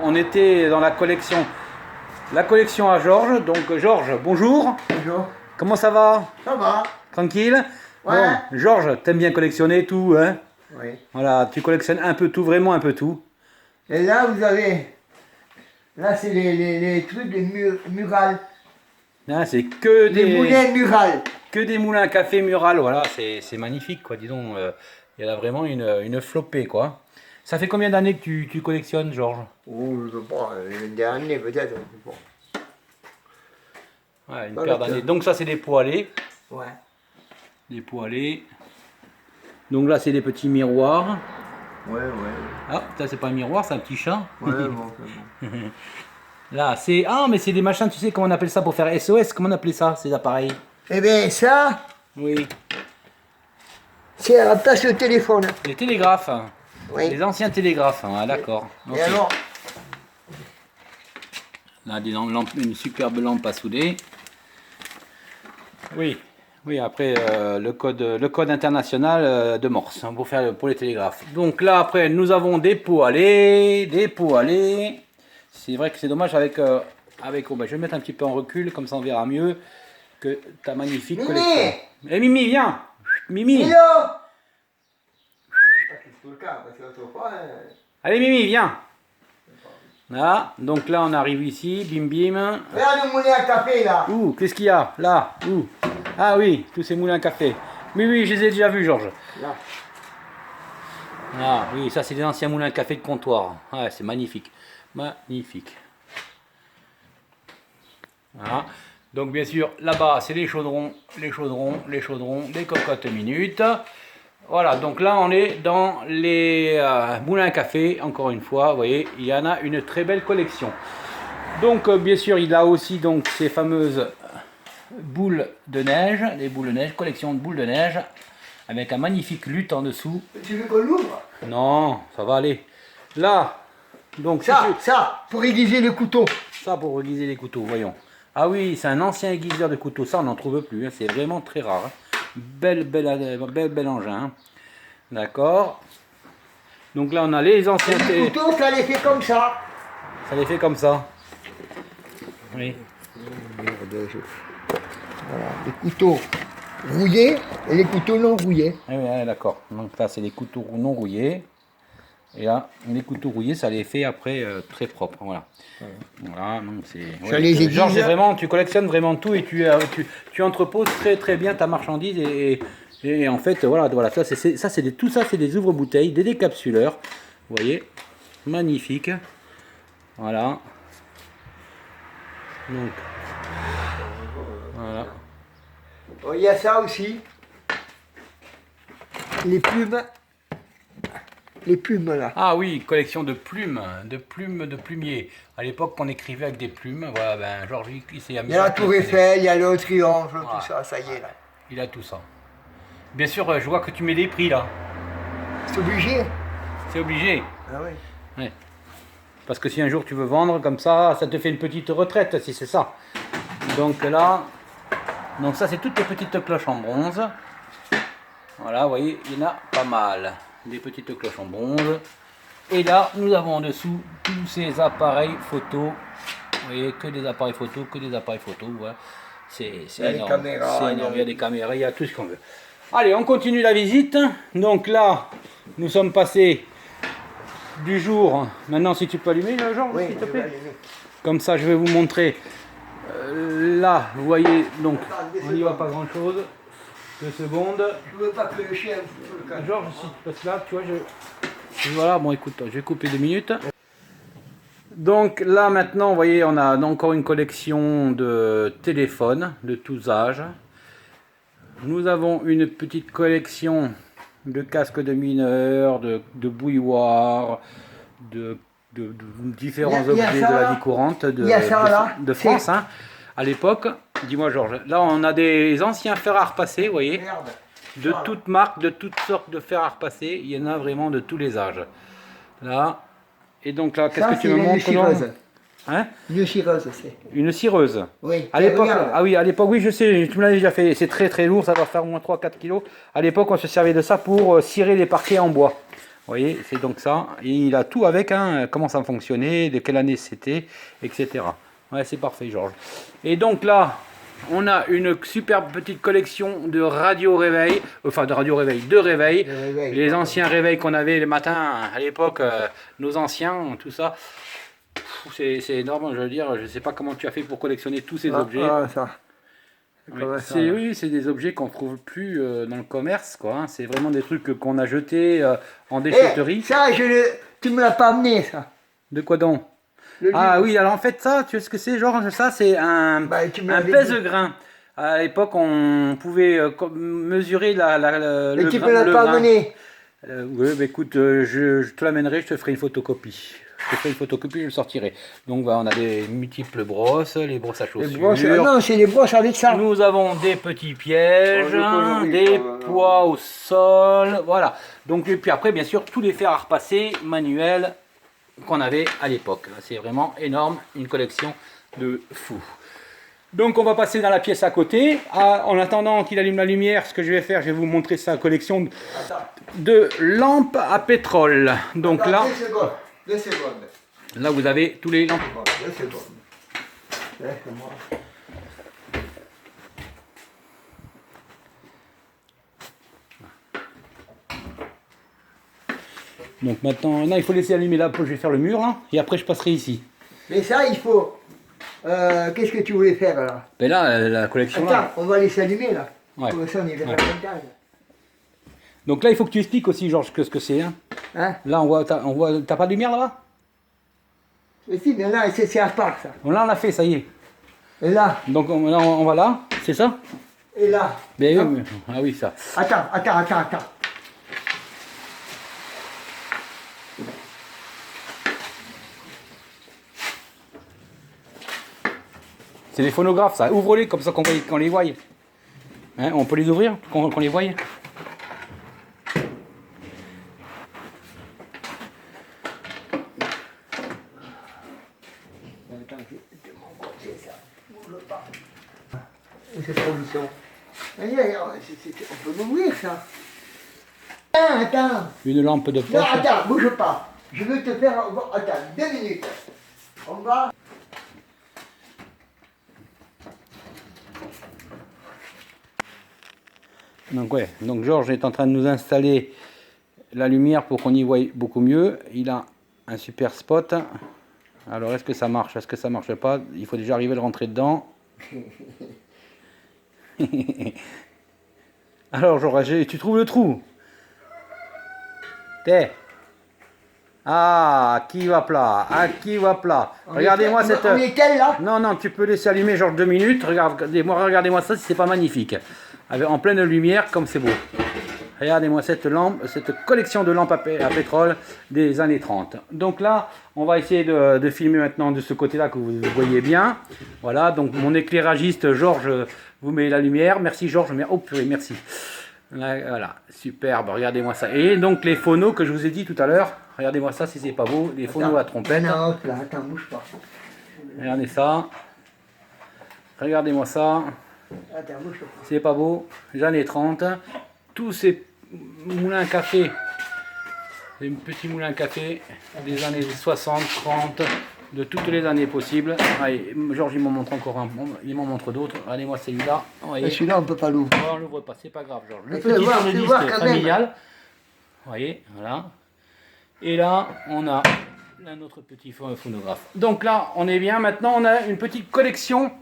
on était dans la collection à Georges. Donc Georges, bonjour. Bonjour. Comment ça va? Ça va? Tranquille? Ouais. Bon, Georges, t'aimes bien collectionner tout, hein? Oui. Voilà, tu collectionnes un peu tout, vraiment un peu tout. Et là, vous avez... Là, c'est les trucs de murales. Hein, c'est que Les moulins murales. que des moulins à café mural, voilà, c'est magnifique, quoi. Dis donc, il y a vraiment une flopée, quoi. Ça fait combien d'années que tu collectionnes, Georges? Oh, je sais pas, une dernière peut-être. Je sais pas. Ouais, une Pas paire le d'années. temps. Donc ça, c'est des poêlés. Ouais. Des poêlés. Donc là, c'est des petits miroirs. Ouais. Ah, ça, c'est pas un miroir, c'est un petit chat. Ouais, bon, c'est bon. Là, c'est... Ah, mais c'est des machins, tu sais comment on appelle ça pour faire SOS? Comment on appelait ça, ces appareils? Eh bien, ça, Oui. c'est à la place au téléphone. Les télégraphes. Oui. Les anciens télégraphes, ah, d'accord. Ok. Et alors? Là, une superbe lampe à souder. Oui, oui. Après le code international de Morse, hein, pour les télégraphes. Donc là, après, nous avons des poêlés, C'est vrai que c'est dommage avec. Oh, ben, je vais mettre un petit peu en recul, comme ça on verra mieux que ta magnifique Mimi! collection. Eh Mimi, viens, Mimi. Milo! Ah, c'est tout le cas, parce que l'autre fois, Allez Mimi, viens. Là, donc là on arrive ici, bim bim. regarde le moulin à café là. Ouh, qu'est-ce qu'il y a là? Ouh. Ah oui, tous ces moulins à café. Oui, je les ai déjà vus, Georges. Là. Ah oui, ça c'est des anciens moulins à café de comptoir. Ouais, c'est magnifique. Magnifique. Voilà. Donc bien sûr, là-bas c'est les chaudrons, les cocottes minutes. Voilà, donc là on est dans les moulins à café, encore une fois, vous voyez, il y en a une très belle collection. Donc bien sûr, il a aussi donc ces fameuses boules de neige, les boules de neige, collection de boules de neige, avec un magnifique luth en dessous. Tu veux qu'on l'ouvre? Non, ça va aller. Là, donc Ça, pour aiguiser le couteau. ça pour aiguiser les couteaux, voyons. Ah oui, c'est un ancien aiguiseur de couteau, ça on n'en trouve plus, hein. C'est vraiment très rare. Hein. Bel engin. Hein. D'accord. Donc là on a les anciens... Le couteau, ça les fait comme ça. Ça les fait comme ça. Oui. Voilà, les couteaux rouillés et les couteaux non rouillés. Ah oui, d'accord. Donc là c'est les couteaux non rouillés. Et là, les couteaux rouillés, ça les fait après très propres. Voilà. Voilà, donc c'est. Ça les aiguise. Georges, tu collectionnes vraiment tout et tu entreposes très bien ta marchandise et en fait, voilà, tout ça c'est des ouvre-bouteilles, des décapsuleurs. Vous voyez, magnifique. Voilà. Donc, voilà. Oh, il y a ça aussi. Les plumes. Les plumes là. Ah oui, collection de plumes de plumiers. À l'époque, on écrivait avec des plumes. Voilà, ben Georges, il s'est amusé. Il y a la tour Eiffel, il y a le triangle, Voilà. tout ça, ça y est là. Il a tout ça. Bien sûr, je vois que tu mets des prix là. C'est obligé. C'est obligé. Ah oui. Ouais. Parce que si un jour tu veux vendre comme ça te fait une petite retraite si c'est ça. Donc là, donc ça c'est toutes les petites cloches en bronze. Voilà, vous voyez, il y en a pas mal. Des petites cloches en bronze. Et là, nous avons en dessous tous ces appareils photo. Vous voyez, que des appareils photo, Voilà. C'est énorme. Caméras, C'est énorme. Il y a des caméras, il y a tout ce qu'on veut. Allez, on continue la visite. Donc là, nous sommes passés du jour. Maintenant, si tu peux allumer, là, Georges, Oui, s'il te je plaît. vais allumer. Comme ça, je vais vous montrer. Là, vous voyez, donc, on n'y voit pas grand-chose. 2 secondes. Je veux pas que le chien foute le cadre. Georges, si, parce que là, tu vois, voilà, bon, écoute, je vais couper 2 minutes. Donc là, maintenant, vous voyez, on a encore une collection de téléphones de tous âges. Nous avons une petite collection de casques de mineurs, de bouilloires, de différents Il y a objets ça, de la là. vie courante Il y a ça, là. de France. Hein. À l'époque, dis-moi Georges, là on a des anciens fers à repasser, vous voyez, Regarde. de toutes marques, de toutes sortes de fers à repasser, il y en a vraiment de tous les âges. Là, et donc là, qu'est-ce que tu me montres? Hein? Une cireuse, c'est. Une cireuse. Oui. À l'époque, regarde. ah oui, à l'époque, oui, je sais, tu me l'as déjà fait, c'est très lourd, ça doit faire au moins 3-4 kilos. À l'époque, on se servait de ça pour cirer les parquets en bois. voyez, c'est donc ça. Et il a tout avec, hein, comment ça fonctionnait, de quelle année c'était, etc. Ouais, c'est parfait, Georges. Et donc là, on a une superbe petite collection de radio réveil, enfin de radio réveil, de réveil. Les anciens réveils qu'on avait le matin à l'époque, nos anciens, tout ça. C'est énorme, je veux dire, je ne sais pas comment tu as fait pour collectionner tous ces objets. Ça. Oui, c'est des objets qu'on ne trouve plus dans le commerce, quoi. Hein. C'est vraiment des trucs qu'on a jetés en déchetterie. Ça, tu me l'as pas amené, ça. De quoi donc? Ah oui, alors en fait, ça, tu sais ce que c'est, Georges? Ça, c'est un pèse-grain. À l'époque, on pouvait mesurer le tu me l'as pas amené. Oui, bah, écoute, je te l'amènerai, je te ferai une photocopie. Je te ferai une photocopie, je le sortirai. Donc voilà, on a des multiples brosses, les brosses à chaussures. Non, c'est des brosses avec ça. Nous avons des petits pièges, des poids au sol, voilà. Donc et puis après, bien sûr, tous les fers à repasser manuels qu'on avait à l'époque. C'est vraiment énorme, une collection de fous. Donc on va passer dans la pièce à côté. En attendant qu'il allume la lumière, ce que je vais faire, je vais vous montrer sa collection de lampes à pétrole. Donc là, 2 secondes. Là vous avez tous les lampes. 2 secondes. Laisse-moi. Donc maintenant, il faut laisser allumer là, je vais faire le mur là, et après je passerai ici. Mais ça, il faut... Qu'est-ce que tu voulais faire là? Mais là, la collection là. Attends, on va laisser allumer là. Ouais. Comme ça, on y verra davantage. Donc là, il faut que tu expliques aussi, Georges, ce que c'est. Hein. Là, on voit, t'as pas de lumière là-bas? Mais si, mais là, c'est à part ça. Bon, là, on l'a fait, ça y est. Et là? Donc là, on va là, c'est ça? Et là? Mais, oui, ah oui, ça. Attends. C'est les phonographes, ça. Ouvre-les comme ça qu'on les voie. Hein, on peut les ouvrir, qu'on les voie. C'est pas où ils sont. On peut l'ouvrir ça. Attends. Une lampe de poche. Non, attends, bouge pas. Je veux te faire... Attends, 2 minutes. On va... Donc ouais, donc Georges est en train de nous installer la lumière pour qu'on y voie beaucoup mieux. Il a un super spot. Alors est-ce que ça marche? Est-ce que ça marche pas? Il faut déjà arriver à le rentrer dedans. Alors Georges, tu trouves le trou? T'es. Ah, qui va plat? Ah, qui va plat? Regardez-moi cette... On est quel là? Non, tu peux laisser allumer Georges 2 minutes. Regardez-moi ça, si c'est pas magnifique. En pleine lumière, comme c'est beau. Regardez-moi cette lampe, cette collection de lampes à pétrole des années 30. Donc là, on va essayer de filmer maintenant de ce côté-là que vous voyez bien. Voilà, donc mon éclairagiste Georges vous met la lumière. Merci Georges, oh purée, merci. Là, voilà, superbe, regardez-moi ça. Et donc les phonos que je vous ai dit tout à l'heure, regardez-moi ça si c'est pas beau, les phonos à trompette. Non, là, attends, bouge pas. Regardez ça. Regardez-moi ça. Attends, bouge pas. C'est pas beau, j'en ai 30. Tous ces moulins à café, des petits moulins à café des années 60, 30, de toutes les années possibles. Allez, Georges, il m'en montre encore un, il m'en montre d'autres. Regardez-moi celui-là. Celui-là, on ne peut pas l'ouvrir. On ne l'ouvre pas, c'est pas grave, Georges. Le petit tournevis familial. Vous voyez, voilà. Et là, on a un autre petit phonographe. Donc là, on est bien. Maintenant, on a une petite collection.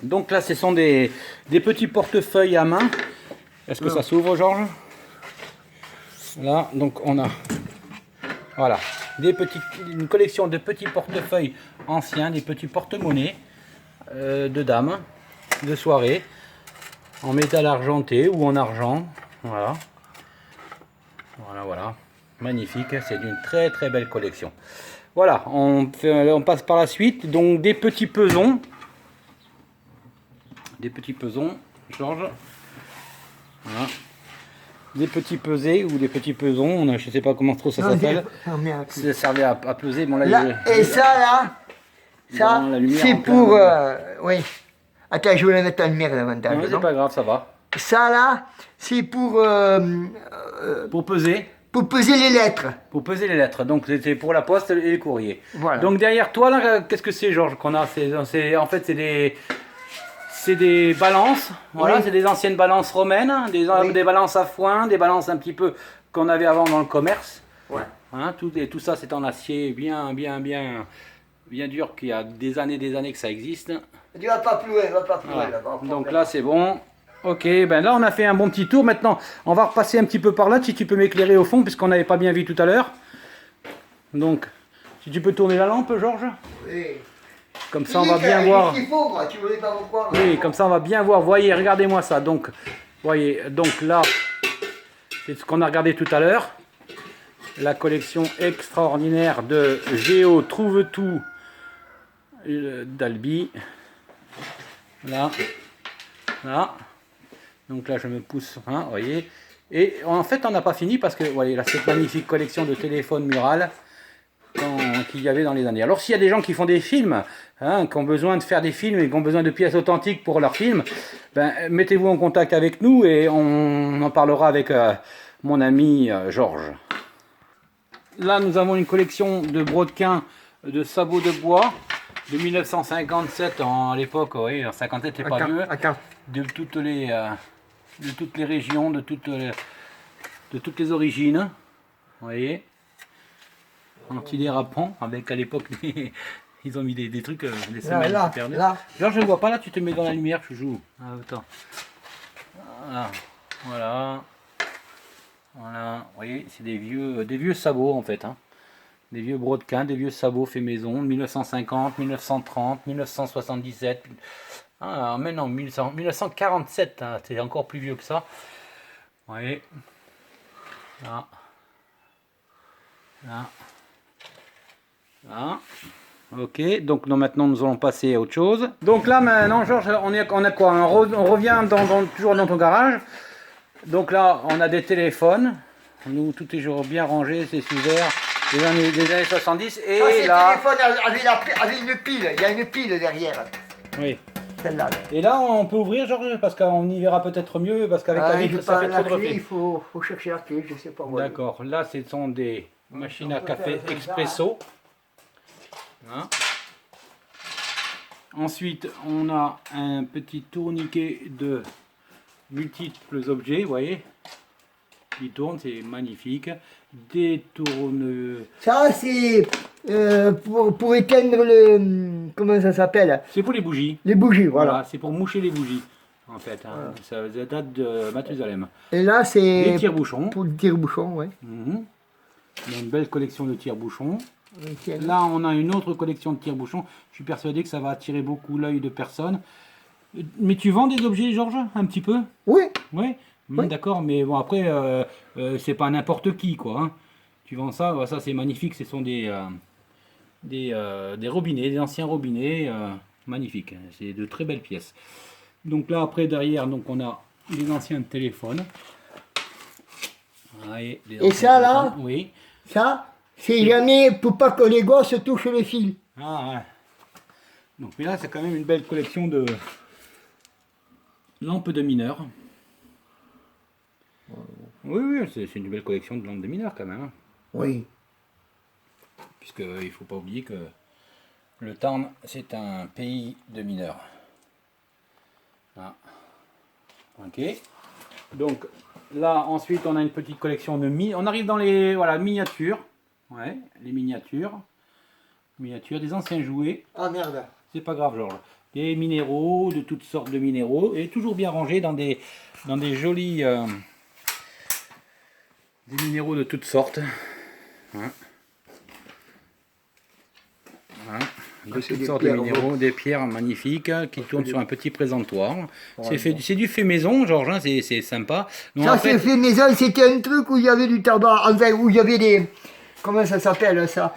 Donc là, ce sont des petits portefeuilles à main. Est-ce que ça s'ouvre, Georges? Là, donc on a, voilà, une collection de petits portefeuilles anciens, des petits porte-monnaies de dames, de soirée, en métal argenté ou en argent. Voilà, voilà, magnifique. C'est une très très belle collection. Voilà, on passe par la suite. Donc des petits pesons, Georges. Voilà. Des petits pesés ou des petits pesons, je ne sais pas comment trop ça s'appelle. Ça servait à peser. Bon, là, et ça c'est pour... oui. Attends, je voulais mettre la lumière davantage. Non, c'est pas grave, ça va. Ça là, c'est pour... pour peser. pour peser les lettres. Pour peser les lettres. Donc c'était pour la poste et les courriers. Voilà. Donc derrière toi, là, qu'est-ce que c'est, Georges, qu'on a? En fait, c'est des balances. Voilà, Oui. c'est des anciennes balances romaines, Oui. des balances à foin, des balances un petit peu qu'on avait avant dans le commerce. Ouais. Hein, tout ça, c'est en acier bien dur, qu'il y a des années que ça existe. Tu vas pas plus loin, Voilà. là-bas. Donc là, c'est bon. Ok, ben là, on a fait un bon petit tour. Maintenant, on va repasser un petit peu par là, si tu peux m'éclairer au fond, puisqu'on n'avait pas bien vu tout à l'heure. Donc, si tu peux tourner la lampe, Georges. Oui. Comme ça, on va bien voir. Il faut, moi, tu voulais pas pourquoi. Oui, comme ça, on va bien voir. Voyez, regardez-moi ça. Donc, voyez, donc là, c'est ce qu'on a regardé tout à l'heure. La collection extraordinaire de Géo Trouve Tout d'Albi. Là. Là. Donc là, je me pousse, hein, voyez. Et en fait, on n'a pas fini parce que, voyez, là, cette magnifique collection de téléphones murales qu'il y avait dans les années. Alors, s'il y a des gens qui font des films, hein, qui ont besoin de faire des films et qui ont besoin de pièces authentiques pour leurs films, ben, mettez-vous en contact avec nous et on en parlera avec mon ami Georges. Là, nous avons une collection de brodequins de sabots de bois de 1957, à l'époque, oui, en 57, c'est pas vieux, de toutes les régions, de toutes les origines, vous voyez, antidérapant, avec à l'époque, ils ont mis des trucs, des semelles super bien. Là, je ne vois pas, là, tu te mets dans la lumière, chouchou. Ah, attends. Voilà. Voilà, vous voyez, c'est des vieux sabots en fait, hein. Des vieux brodequins, des vieux sabots faits maison, 1950, 1930, 1977, ah, mais non, 1947, hein, c'est encore plus vieux que ça. Vous voyez, là, là, là. Ok, donc maintenant nous allons passer à autre chose. Donc là maintenant, Georges, on a quoi? On revient toujours dans ton garage. Donc là, on a des téléphones. Nous, tout est toujours bien rangé, c'est sous verre des années 70. Et là, téléphone avec une pile. Il y a une pile derrière. Oui. Celle-là. Et là, on peut ouvrir, Georges, parce qu'on y verra peut-être mieux, parce qu'avec la vitre, ça fait trop de reflets. Il faut chercher la clé, je sais pas. D'accord. Là, ce sont des machines à café expresso. Hein. Ensuite, on a un petit tourniquet de multiples objets, vous voyez, qui tournent, c'est magnifique. Des tourne... Ça, c'est pour éteindre le... Comment ça s'appelle? C'est pour les bougies. Les bougies, voilà. C'est pour moucher les bougies, en fait. Hein. Voilà. Ça date de Mathusalem. Et là, c'est... Les tire-bouchons. Pour le tire-bouchon, oui. On a une belle collection de tire-bouchons. Okay. Là, on a une autre collection de tire-bouchons. Je suis persuadé que ça va attirer beaucoup l'œil de personnes. Mais tu vends des objets, Georges, un petit peu? Oui. Oui. Oui. D'accord, mais bon, après, c'est pas n'importe qui, quoi. Hein. Tu vends ça, ça c'est magnifique. Ce sont des robinets, des anciens robinets magnifiques. C'est de très belles pièces. Donc là, après, derrière, donc, on a les anciens téléphones. Et ça, là, oui. Ça, c'est jamais pour pas que les gosses touchent le fil. Ah ouais. Donc, mais là, c'est quand même une belle collection de lampes de mineurs. Oui, c'est une belle collection de lampes de mineurs quand même. Hein. Oui. Puisqu'il ne faut pas oublier que le Tarn, c'est un pays de mineurs. Ah. Ok. Donc là, ensuite, on a une petite collection de on arrive dans les miniatures. Ouais, les miniatures. Miniatures, des anciens jouets. Ah merde. C'est pas grave, Georges. Des minéraux, de toutes sortes de minéraux, et toujours bien rangés dans des jolis... des minéraux de toutes sortes. Hein. Voilà. De toutes sortes de minéraux, des pierres magnifiques qui tournent sur un petit présentoir. C'est du fait maison, Georges, hein, c'est sympa. Donc, ça, c'est fait maison, c'était un truc où il y avait du tabac, enfin, où il y avait des... Comment ça s'appelle ça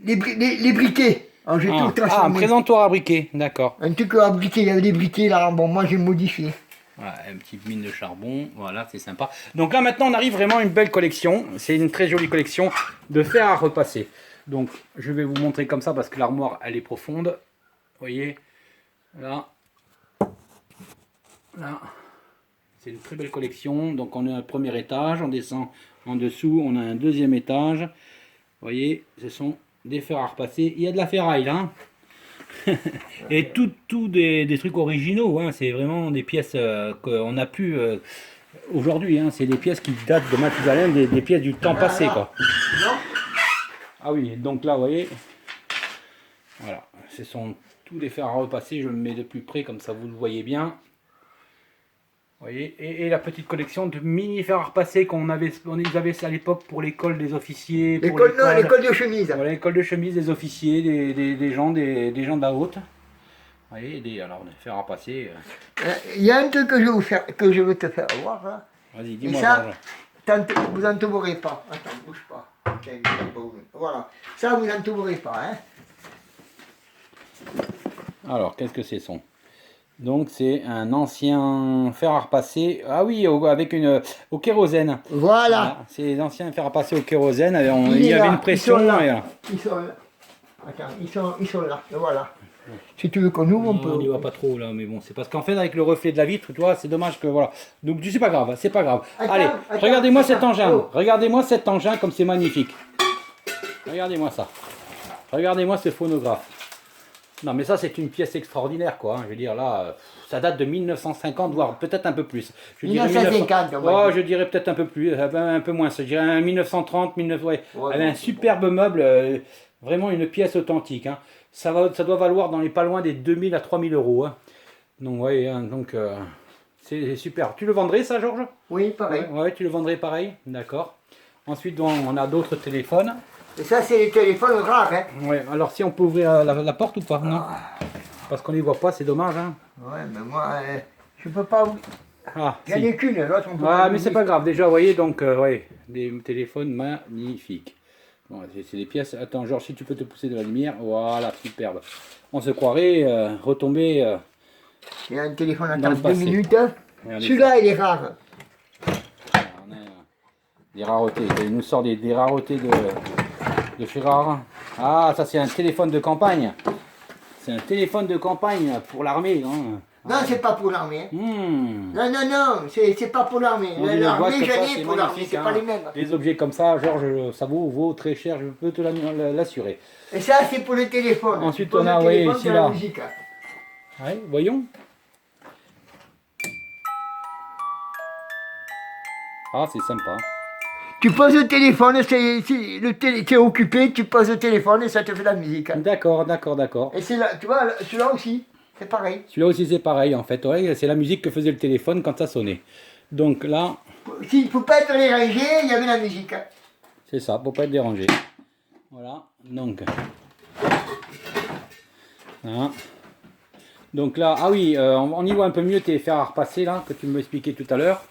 les briquets. Alors, un présentoir à briquets, d'accord. Un truc à briquets, il y avait des briquets là, bon, moi j'ai modifié. Ouais, une petite mine de charbon, voilà, c'est sympa. Donc là maintenant on arrive vraiment à une belle collection, c'est une très jolie collection de fer à repasser. Donc je vais vous montrer comme ça parce que l'armoire elle est profonde, vous voyez, là, C'est une très belle collection. Donc on a un premier étage, on descend en dessous, on a un deuxième étage. Vous voyez, ce sont des fers à repasser. Il y a de la ferraille là. Et tout des trucs originaux. Hein. C'est vraiment des pièces qu'on a pu aujourd'hui. Hein. C'est des pièces qui datent de Mathusalem, des pièces du temps passé. Quoi. Ah oui, donc là, vous voyez, voilà, ce sont tous les fers à repasser. Je me mets de plus près, comme ça vous le voyez bien. Vous voyez, et la petite collection de mini fers à repasser qu'on avait, ils avaient à l'époque pour l'école des officiers. L'école de chemise. Voilà, l'école de chemise des officiers, des gens de la haute. Vous voyez, alors des fers à repasser. Il y a un truc que je veux te faire voir. Hein. Vas-y, dis-moi. Vous n'en trouverez pas. Attends, bouge pas. Voilà. Ça, vous n'en trouverez pas. Hein. Alors, qu'est-ce que c'est son? Donc, c'est un ancien fer à repasser. Ah oui, avec au kérosène. Voilà. C'est les anciens fers à repasser au kérosène. Il y avait une pression. Ils sont là. Attends, ils sont là. Voilà. Si tu veux qu'on ouvre, on peut. On n'y voit pas trop là, mais bon, c'est parce qu'en fait, avec le reflet de la vitre, tu vois, c'est dommage que voilà. Donc, c'est pas grave, c'est pas grave. Allez, regardez-moi cet engin. Oh. Regardez-moi cet engin comme c'est magnifique. Regardez-moi ça. Regardez-moi ce phonographe. Non, mais ça, c'est une pièce extraordinaire, quoi. Hein. Je veux dire, là, ça date de 1950, voire peut-être un peu plus. Je 1950, oh, je dirais peut-être un peu plus, un peu moins. Je dirais 1930, 19... Ouais. Ouais, un superbe meuble, vraiment une pièce authentique. Hein. Ça doit valoir dans les pas loin des 2000 à 3000 euros. Hein. Donc, ouais, hein, donc c'est super. Tu le vendrais, ça, Georges? Oui, pareil. Ouais, tu le vendrais pareil, d'accord. Ensuite, on a d'autres téléphones. Et ça, c'est les téléphones rares, hein. Ouais, alors si on peut ouvrir la porte ou pas, non? Parce qu'on les voit pas, c'est dommage, hein. Ouais, mais moi, je peux pas ouvrir. Ah, il n'y en a qu'une, l'autre on peut pas. Ah, mais c'est pas grave, déjà, vous voyez, donc, ouais, des téléphones magnifiques. Bon, c'est des pièces. Attends, Georges, si tu peux te pousser de la lumière, voilà, superbe. On se croirait retomber. Il y a un téléphone à 2 minutes. Celui-là, il est rare. On a des raretés, il nous sort des raretés de chez Rare. Ah, ça c'est un téléphone de campagne. C'est un téléphone de campagne pour l'armée. Hein. Non, c'est pas pour l'armée. Non, c'est pas pour l'armée. L'armée, j'en ai pour l'armée, c'est pas les mêmes. Des objets comme ça, Georges, ça vaut très cher, je peux te l'assurer. Et ça, c'est pour le téléphone. Ensuite, on a, oui, ici là. Oui, voyons. Ah, c'est sympa. Tu poses le téléphone, c'est occupé, tu poses le téléphone et ça te fait la musique. D'accord, d'accord, d'accord. Et c'est là, tu vois, celui-là aussi, c'est pareil. Celui-là aussi c'est pareil en fait, ouais, c'est la musique que faisait le téléphone quand ça sonnait. Donc là... S'il ne faut pas être dérangé, il y avait la musique. C'est ça, pour pas être dérangé. Voilà, donc... Voilà. Donc là, ah oui, on y voit un peu mieux tes fers à repasser là, que tu m'expliquais tout à l'heure.